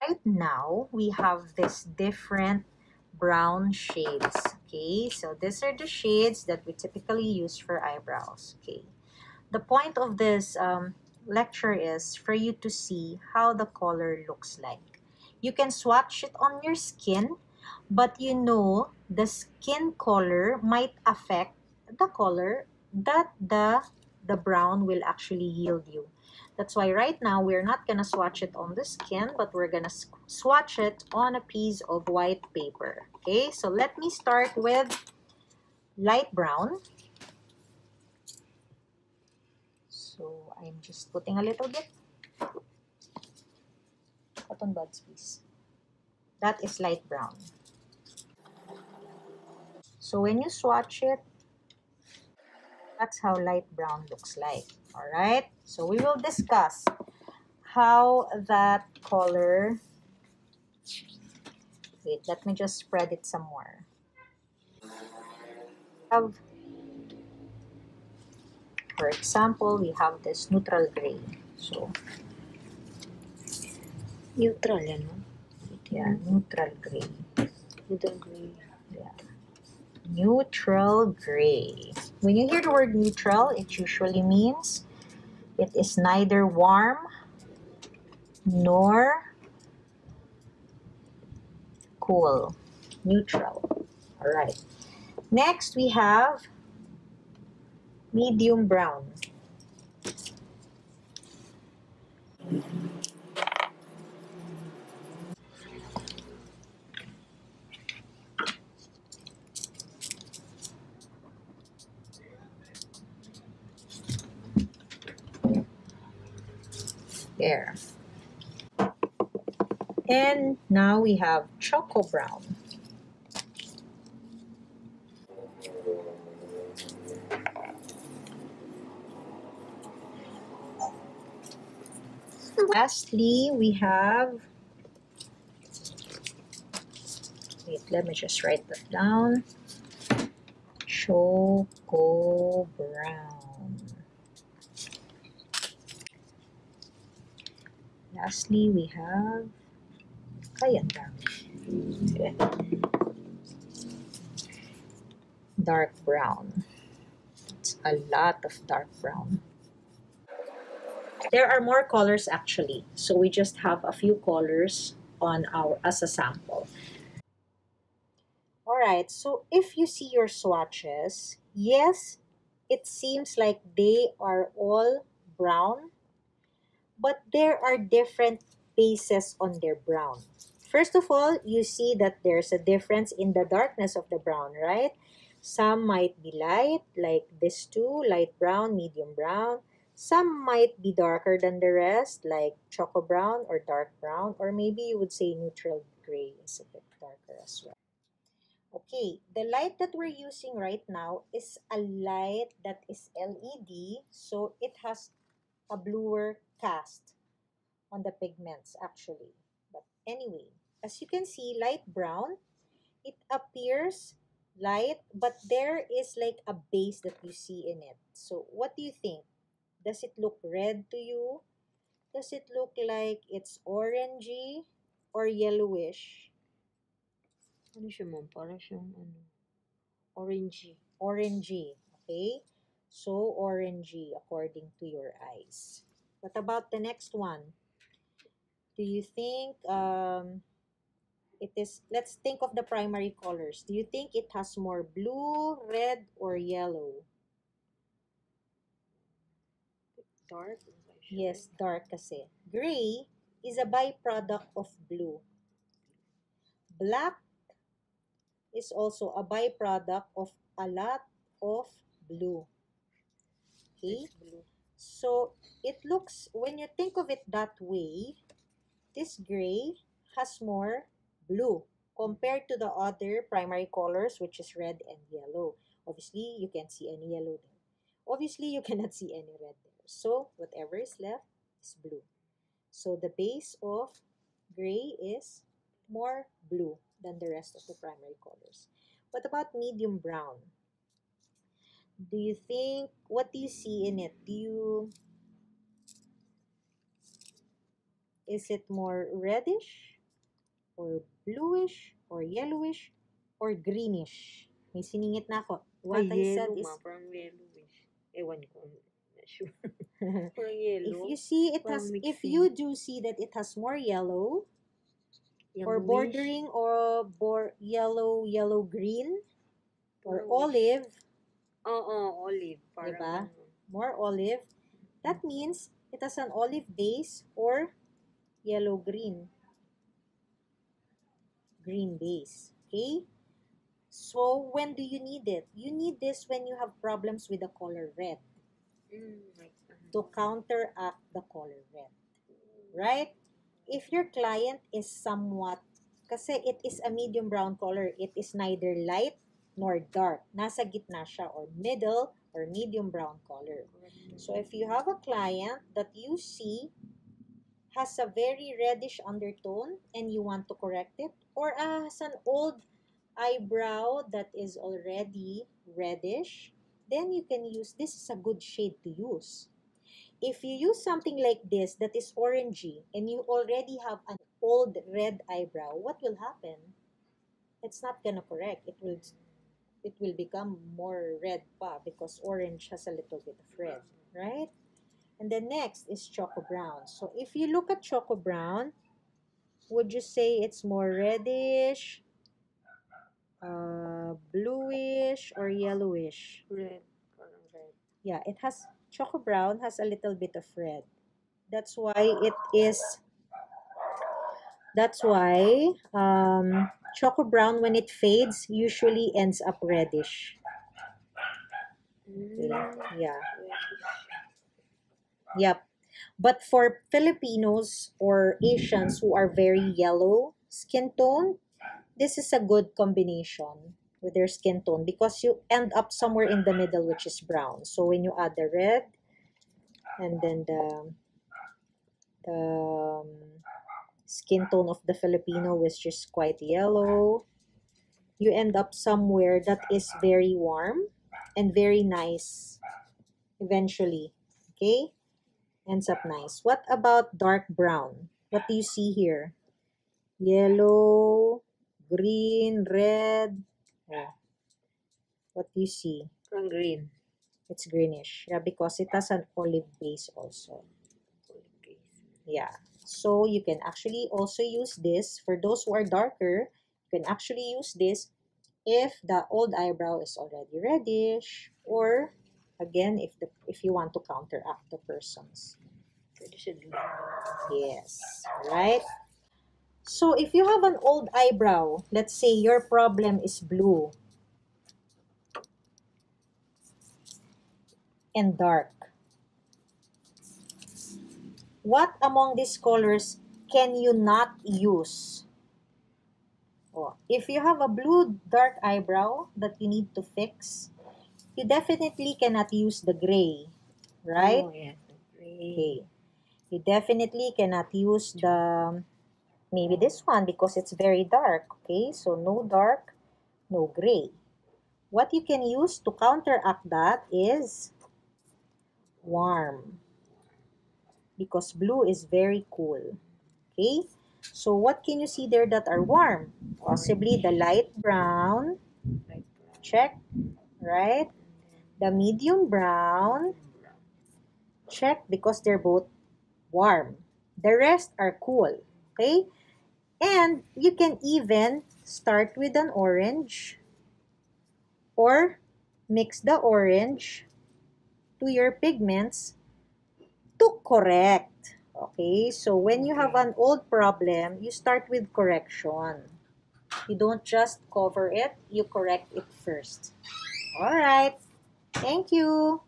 right now, we have this different brown shades. Okay, so these are the shades that we typically use for eyebrows. Okay, the point of this lecture is for you to see how the color looks like. You can swatch it on your skin, but you know the skin color might affect the color that the brown will actually yield you. That's why right now we're not gonna swatch it on the skin, but we're gonna swatch it on a piece of white paper. Okay, so let me start with light brown. So I'm just putting a little bit. Cotton buds, please. That is light brown. So when you swatch it, that's how light brown looks like. All right. So we will discuss how that color. Wait, let me just spread it some more. For example, we have this neutral gray. So Neutral, yan, no? yeah, neutral gray. Neutral gray. Yeah. Neutral gray. When you hear the word neutral, it usually means it is neither warm nor cool. Neutral. All right. Next, we have medium brown. There. And now we have choco brown. Lastly, we have, wait, let me just write that down. Choco brown. Lastly, we have cayenne brown. Okay. Dark brown. It's a lot of dark brown. There are more colors actually, so we just have a few colors on our as a sample. All right, so if you see your swatches, yes, it seems like they are all brown, but there are different bases on their brown. First of all, you see that there's a difference in the darkness of the brown, right? Some might be light, like this two, light brown, medium brown. Some might be darker than the rest, like choco brown or dark brown, or maybe you would say neutral gray is a bit darker as well. Okay, the light that we're using right now is a light that is LED, so it has a bluer cast on the pigments actually. But anyway, as you can see, light brown, it appears light, but there is like a base that you see in it. So what do you think? Does it look red to you? Does it look like it's orangey or yellowish? Ano siya, ma'am? Parang siyang, orangey. Orangey, okay? So orangey according to your eyes. What about the next one? Do you think it is, let's think of the primary colors. Do you think it has more blue, red, or yellow? Dark. Yes, dark kasi. Gray is a byproduct of blue. Black is also a byproduct of a lot of blue. Okay? Blue. So, it looks, when you think of it that way, this gray has more blue compared to the other primary colors, which is red and yellow. Obviously, you can't see any yellow there. Obviously, you cannot see any red there. So, whatever is left is blue. So, the base of gray is more blue than the rest of the primary colors. What about medium brown? Do you think, what do you see in it? Is it more reddish or bluish, or yellowish, or greenish. May siningit na ako. What I said yellow is, nga, parang yellowish. Ewan ko, not sure. Parang yellow. if you see it Parang has, if mixing. you do see that it has more yellow, or Yellowish. bordering, or yellow green, or Parang olive, Oo, olive. Parang, diba? More olive, that means it has an olive base or yellow green base. Okay? So, when do you need it? You need this when you have problems with the color red like, to counteract the color red. Right? If your client is somewhat, kasi it is a medium brown color, it is neither light nor dark. Nasa gitna siya, or middle or medium brown color. So, if you have a client that you see has a very reddish undertone and you want to correct it, or has an old eyebrow that is already reddish, then you can use, this is a good shade to use. If you use something like this that is orangey and you already have an old red eyebrow, what will happen? It's not gonna correct. It will become more red pa because orange has a little bit of red, right? And then next is Choco Brown. So if you look at Choco Brown, would you say it's more reddish, bluish, or yellowish? red. Parang red. Yeah, it has, Choco Brown has a little bit of red. That's why it is, that's why Choco Brown, when it fades, usually ends up reddish. Okay. Yeah. Yep. But for Filipinos or Asians who are very yellow skin tone, this is a good combination with their skin tone because you end up somewhere in the middle, which is brown. So when you add the red and then the skin tone of the Filipino, which is quite yellow, you end up somewhere that is very warm and very nice eventually. Okay? Ends up nice. What about dark brown? What do you see here? Yellow, green, red. Oh, what do you see? Parang green. It's greenish. Yeah, because it has an olive base also. Olive base. Yeah. So you can actually also use this. For those who are darker, you can actually use this if the old eyebrow is already reddish, or again, if you want to counteract the person's. Pwede siya din. Yes, right? So if you have an old eyebrow, let's say your problem is blue and dark, what among these colors can you not use? Oh, if you have a blue dark eyebrow that you need to fix, you definitely cannot use the gray, right? Oh, yes. Okay. You definitely cannot use the, maybe this one because it's very dark, okay? So no dark, no gray. What you can use to counteract that is warm, because blue is very cool, okay? So what can you see there that are warm? Possibly the light brown, Like, check, right? The medium brown, check, because they're both warm. The rest are cool, okay? And you can even start with an orange or mix the orange to your pigments to correct. Okay, so when you have an old problem, you start with correction. You don't just cover it, you correct it first. All right, thank you.